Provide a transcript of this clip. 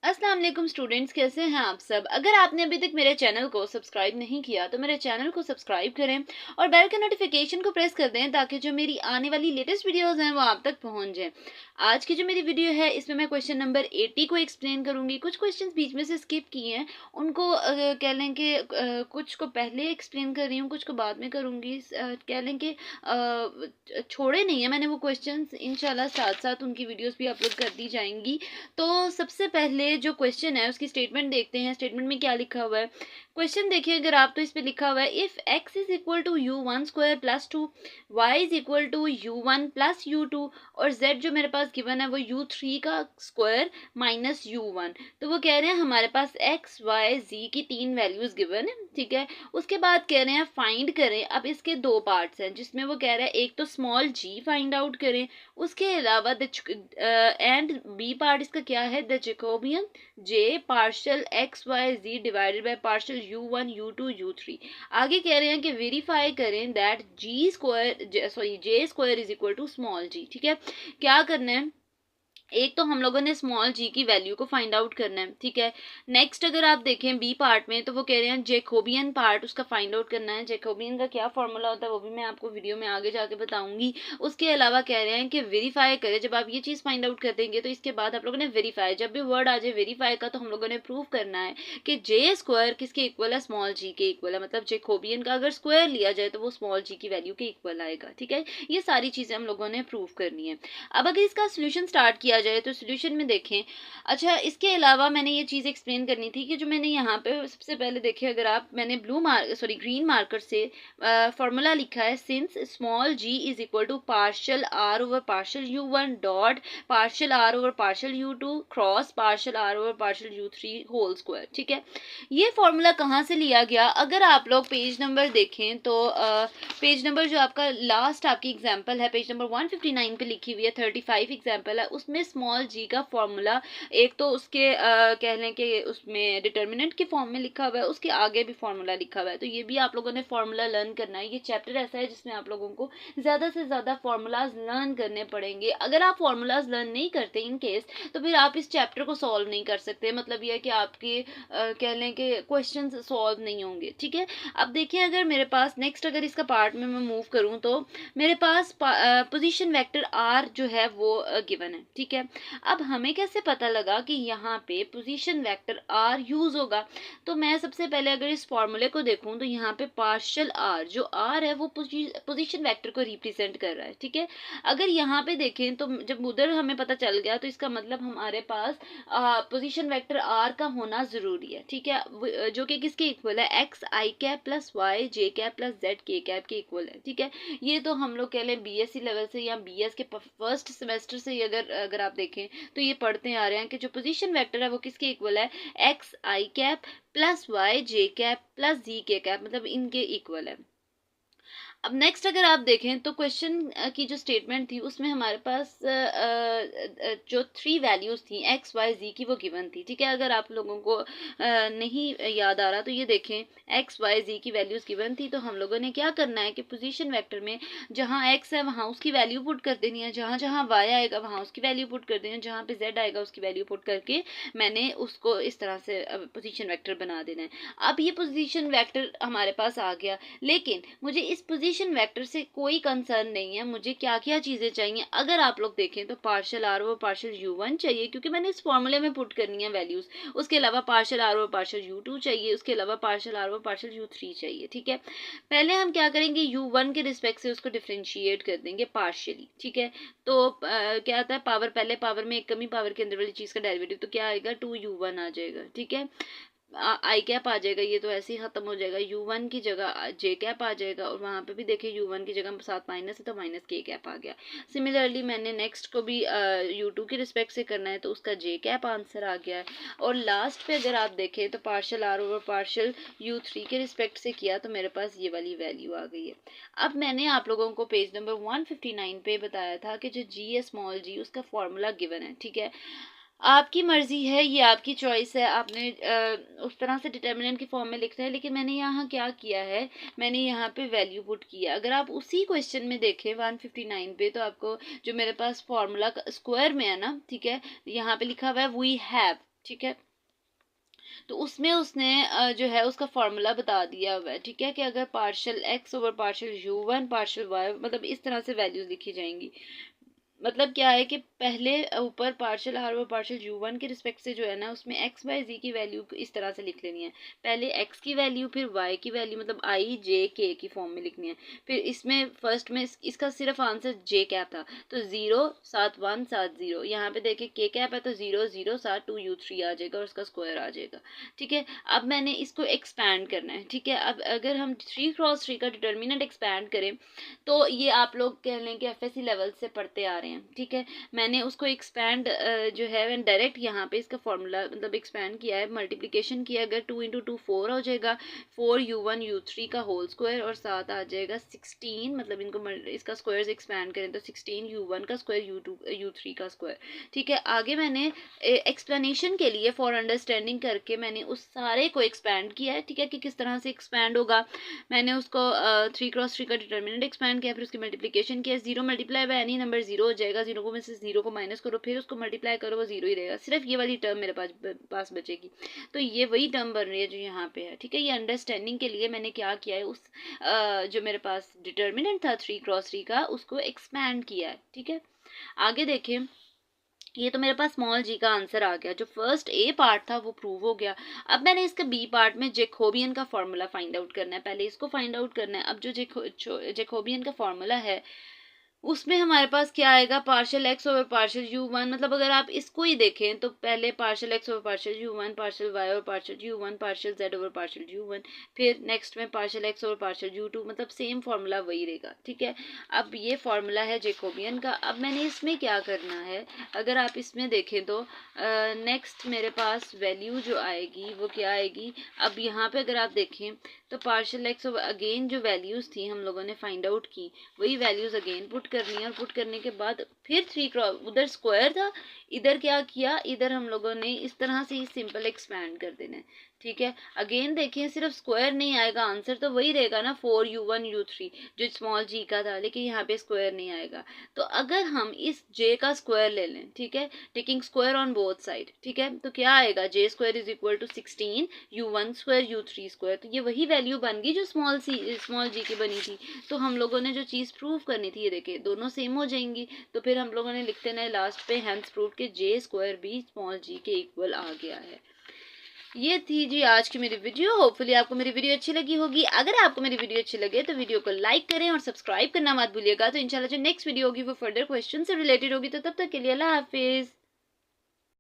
अस्सलाम वालेकुम स्टूडेंट्स, कैसे हैं आप सब। अगर आपने अभी तक मेरे चैनल को सब्सक्राइब नहीं किया तो मेरे चैनल को सब्सक्राइब करें और बेल के नोटिफिकेशन को प्रेस कर दें ताकि जो मेरी आने वाली लेटेस्ट वीडियोस हैं वो आप तक पहुंच जाएं। आज की जो मेरी वीडियो है इसमें मैं क्वेश्चन नंबर 80 को एक्सप्लेन करूंगी। कुछ क्वेश्चंस बीच में से स्किप किए हैं, उनको कह लें कि कुछ को पहले एक्सप्लेन कर रही हूँ, कुछ को बाद में करूँगी। कह लें कि छोड़े नहीं है मैंने वो क्वेश्चंस, इंशाल्लाह साथ साथ उनकी वीडियोस भी अपलोड कर दी जाएंगी। तो सबसे पहले जो क्वेश्चन है उसकी स्टेटमेंट देखते हैं। स्टेटमेंट में क्या लिखा हुआ है, क्वेश्चन देखिए अगर आप, तो इस पे लिखा हुआ है if x is equal to u one square plus two, y is equal to u one plus u two, और z जो मेरे पास गिवन है वो यू थ्री का स्क्वायर माइनस यू वन। तो वो कह रहे हैं हमारे पास x y z की तीन वैल्यूज गिवन है, ठीक है। उसके बाद कह रहे हैं फाइंड करें। अब इसके दो पार्ट्स हैं जिसमें वो कह रहा है एक तो स्मॉल g फाइंड आउट करें, उसके अलावा द एंड बी पार्ट इसका क्या है, the Jacobian J partial X Y G divided by partial U one U two U three. आगे कह रहे हैं कि वेरीफाई करें that G square sorry J square is equal to small G, ठीक है। क्या करना है, एक तो हम लोगों ने स्मॉल जी की वैल्यू को फाइंड आउट करना है, ठीक है। नेक्स्ट अगर आप देखें बी पार्ट में तो वो कह रहे हैं जैकोबियन पार्ट उसका फाइंड आउट करना है। जैकोबियन का क्या फॉर्मूला होता है वो भी मैं आपको वीडियो में आगे जाके बताऊंगी। उसके अलावा कह रहे हैं कि वेरीफाई करें। जब आप ये चीज़ फाइंड आउट कर देंगे तो इसके बाद आप लोगों ने वेरीफाई, जब भी वर्ड आ जाए वेरीफाई का, तो हम लोगों ने प्रूव करना है कि जे स्क्वायर किसके इक्वल है, स्मॉल जी के इक्वल है। मतलब जैकोबियन का अगर स्क्वायर लिया जाए तो वो स्मॉल जी की वैल्यू के इक्वल आएगा, ठीक है। ये सारी चीज़ें हम लोगों ने प्रूव करनी है। अब अगर इसका सोल्यूशन स्टार्ट किया जाए तो सोल्यूशन में देखें, अच्छा इसके अलावा मैंने ये चीज़ एक्सप्लेन करनी थी कि जो मैंने यहाँ पे सबसे पहले देखे, अगर आप, मैंने ग्रीन मार्कर से फॉर्मूला लिखा है since small g is equal to partial r over partial u one dot partial r over partial u two cross partial r over partial u three whole square, ठीक है। ये formula कहाँ से लिया गया, अगर आप लोग पेज नंबर देखें तो पेज नंबर जो आपका लास्ट आपकी एग्जाम्पल है पेज नंबर 159 पे लिखी हुई है, 35 एग्जाम्पल है, उसमें स्मॉल जी का फॉर्मूला एक तो उसके कह लें कि उसमें डिटर्मिनेंट के फॉर्म में लिखा हुआ है, उसके आगे भी फॉर्मूला लिखा हुआ है। तो ये भी आप लोगों ने फॉर्मूला लर्न करना है। ये चैप्टर ऐसा है जिसमें आप लोगों को ज़्यादा से ज़्यादा फॉर्मूलाज लर्न करने पड़ेंगे। अगर आप फॉर्मूलाज लर्न नहीं करते इन केस, तो फिर आप इस चैप्टर को सॉल्व नहीं कर सकते। मतलब ये है कि आपके कह लें कि क्वेश्चन सॉल्व नहीं होंगे, ठीक है। अब देखिए अगर मेरे पास नेक्स्ट अगर इसका पार्ट में मैं मूव करूं तो मेरे पास पोजीशन वेक्टर आर जो है वो गिवन है, ठीक है। अब हमें कैसे पता लगा कि यहाँ पे पोजीशन वेक्टर आर यूज होगा, तो मैं सबसे पहले अगर इस फॉर्मूले को देखूं तो यहाँ पे पार्शियल आर जो आर है वो पोजीशन वेक्टर को रिप्रेजेंट कर रहा है, ठीक है। अगर यहाँ पे देखें तो जब उधर हमें पता चल गया तो इसका मतलब हमारे पास पोजीशन वेक्टर आर का होना जरूरी है, ठीक है, जो कि किसके इक्वल है, एक्स आई कैप प्लस वाई जे कैप प्लस जेड के कैप के इक्वल है, ठीक है। ये तो हम लोग कह लें बीएससी लेवल से या बीएस के फर्स्ट सेमेस्टर से अगर अगर आप देखें तो ये पढ़ते आ रहे हैं कि जो पोजीशन वेक्टर है वो किसके इक्वल है, एक्स आई कैप प्लस वाई जे कैप प्लस जी के कैप, मतलब इनके इक्वल है। अब नेक्स्ट अगर आप देखें तो क्वेश्चन की जो स्टेटमेंट थी उसमें हमारे पास जो थ्री वैल्यूज थी एक्स वाई जी की वो गिवन थी, ठीक है। अगर आप लोगों को नहीं याद आ रहा तो ये देखें एक्स वाई जी की वैल्यूज गिवन थी, तो हम लोगों ने क्या करना है कि पोजीशन वेक्टर में जहाँ एक्स है वहाँ उसकी वैल्यू पुट कर देनी है, जहाँ जहाँ वाई आएगा वहाँ उसकी वैल्यू पुट कर देनी है, जहाँ पे जेड आएगा उसकी वैल्यू पुट करके मैंने उसको इस तरह से पोजीशन वेक्टर बना देना है। अब ये पोजीशन वेक्टर हमारे पास आ गया, लेकिन मुझे इस पोजीशन वेक्टर से कोई कंसर्न नहीं है। मुझे क्या क्या चीजें चाहिए, अगर आप लोग देखें तो partial r over partial u one चाहिए क्योंकि मैंने इस फॉर्मूले में पुट करनी है वैल्यूज। उसके अलावा partial r over partial u two चाहिए, उसके अलावा partial r over partial u three चाहिए, ठीक है। पहले हम क्या करेंगे, यू वन के रिस्पेक्ट से उसको डिफ्रेंशिएट कर देंगे पार्शियली, ठीक है। तो क्या आता है, पावर पहले पावर में एक कमी पावर के अंदर वाली चीज का डेरिवेटिव, तो क्या आएगा, टू यू वन आ जाएगा, ठीक है। आई कैप आ जाएगा, ये तो ऐसे ही खत्म हो जाएगा, यू वन की जगह जे कैप आ जाएगा, और वहां पे भी देखिए यू वन की जगह साथ माइनस है तो माइनस के कैप आ गया। सिमिलरली मैंने नेक्स्ट को भी यू टू की रिस्पेक्ट से करना है तो उसका जे कैप आंसर आ गया है। और लास्ट पे अगर आप देखें तो partial r over partial u three के रिस्पेक्ट से किया तो मेरे पास ये वाली वैल्यू आ गई है। अब मैंने आप लोगों को पेज नंबर 159 पे बताया था कि जो जी है स्मॉल जी उसका फॉर्मूला गिवन है, ठीक है। आपकी मर्जी है, ये आपकी चॉइस है, आपने उस तरह से डिटर्मिनेंट की फॉर्म में लिखना है, लेकिन मैंने यहाँ क्या किया है, मैंने यहाँ पे वैल्यू पुट किया। अगर आप उसी क्वेश्चन में देखें 159 पे तो आपको जो मेरे पास फॉर्मूला स्क्वायर में है ना, ठीक है, यहाँ पे लिखा हुआ है वी हैव, ठीक है। तो उसमें उसने जो है उसका फॉर्मूला बता दिया हुआ है, ठीक है, कि अगर partial x over partial u1 partial y, मतलब इस तरह से वैल्यूज लिखी जाएंगी। मतलब क्या है कि पहले ऊपर पार्शियल आर और पार्शियल u1 के रिस्पेक्ट से जो है ना उसमें x बाई z की वैल्यू इस तरह से लिख लेनी है। पहले x की वैल्यू फिर y की वैल्यू, मतलब i j k की फॉर्म में लिखनी है। फिर इसमें फर्स्ट में इसका सिर्फ आंसर j क्या था, तो 0 7 1 7 0। यहाँ पे देखिए k कैप है तो 0 0 7 2 u3 आ जाएगा और उसका स्क्वायर आ जाएगा, ठीक है। अब मैंने इसको एक्सपैंड करना है, ठीक है। अब अगर हम 3x3 का डिटर्मिनेंट एक्सपैंड करें तो ये आप लोग कह लें कि FSC लेवल से पढ़ते आ रहे हैं, ठीक है। मैंने उसको एक्सपैंड जो है डायरेक्ट यहाँ पे इसका फॉर्मूला मतलब एक्सपैंड किया है, मल्टीप्लिकेशन किया। अगर 2 × 2 4 हो जाएगा, 4u1 u3 का होल स्क्वायर और साथ आ जाएगा 16, मतलब इनको इसका स्क्वायर एक्सपैंड करें तो 16u1 का स्क्वायर u3 का स्क्वायर, ठीक है। आगे मैंने एक्सप्लेनेशन के लिए फॉर अंडरस्टैंडिंग करके मैंने उस सारे को एक्सपैंड किया है, ठीक है, कि किस तरह से एक्सपैंड होगा। मैंने उसको 3x3 का डिटर्मिनेंट एक्सपैंड किया, फिर उसकी मल्टीप्लिकेशन किया। 0 मल्टीप्लाई बाय एनी नंबर 0 हो जाएगा, 0 को में से 0 को माइनस करो, फिर उसको मल्टीप्लाई करो, वो 0 ही रहेगा। सिर्फ ये वाली टर्म मेरे पास बचेगी। तो ये वही टर्म बन रही है जो यहाँ पे है, ठीक है। ये अंडरस्टैंडिंग के लिए मैंने क्या किया है, उस जो मेरे पास डिटर्मिनेंट था 3x3 का उसको एक्सपैंड किया है, ठीक है। आगे देखें, ये तो मेरे पास स्मॉल जी का आंसर आ गया। जो फर्स्ट ए पार्ट था वो प्रूव हो गया। अब मैंने इसके बी पार्ट में जैकोबियन का फॉर्मूला फाइंड आउट करना है। पहले इसको फाइंड आउट करना है। अब जो जैकोबियन का फॉर्मूला है उसमें हमारे पास क्या आएगा, partial x over partial u1। मतलब अगर आप इसको ही देखें तो पहले partial x over partial u1, partial y over partial u1, partial z over partial u1, फिर नेक्स्ट में partial x over partial u2, मतलब सेम फार्मूला वही रहेगा, ठीक है। अब ये फार्मूला है जैकोबियन का। अब मैंने इसमें क्या करना है, अगर आप इसमें देखें तो नेक्स्ट मेरे पास वैल्यू जो आएगी वो क्या आएगी। अब यहाँ पे अगर आप देखें तो पार्शियल एक्स ओवर अगेन जो वैल्यूज़ थी हम लोगों ने फाइंड आउट की, वही वैल्यूज़ अगेन पुट करनी है। और पुट करने के बाद फिर 3x उधर स्क्वायर था, इधर क्या किया, इधर हम लोगों ने इस तरह से ही सिंपल एक्सपैंड कर देना है, ठीक है। अगेन देखिए सिर्फ स्क्वायर नहीं आएगा, आंसर तो वही रहेगा ना 4u1 u3 जो स्मॉल जी का था, लेकिन यहाँ पे स्क्वायर नहीं आएगा। तो अगर हम इस j का स्क्वायर ले लें, ठीक है, taking square on both side, ठीक है, तो क्या आएगा, j square is equal to 16 u1 square u3 square. तो ये वही वैल्यू बन गई जो स्मॉल जी की बनी थी। तो हम लोगों ने जो चीज़ प्रूव करनी थी, ये देखिए दोनों सेम हो जाएंगी। तो फिर हम लोगों ने लिख देना है लास्ट पे हेंस प्रूव के j स्क्वायर भी स्मॉल जी के इक्वल आ गया है। ये थी जी आज की मेरी वीडियो। होपफुली आपको मेरी वीडियो अच्छी लगी होगी। अगर आपको मेरी वीडियो अच्छी लगे तो वीडियो को लाइक करें और सब्सक्राइब करना मत भूलिएगा। तो इंशाल्लाह जो नेक्स्ट वीडियो होगी वो फर्दर क्वेश्चन से रिलेटेड होगी। तो तब तक के लिए अल्लाह हाफिज़।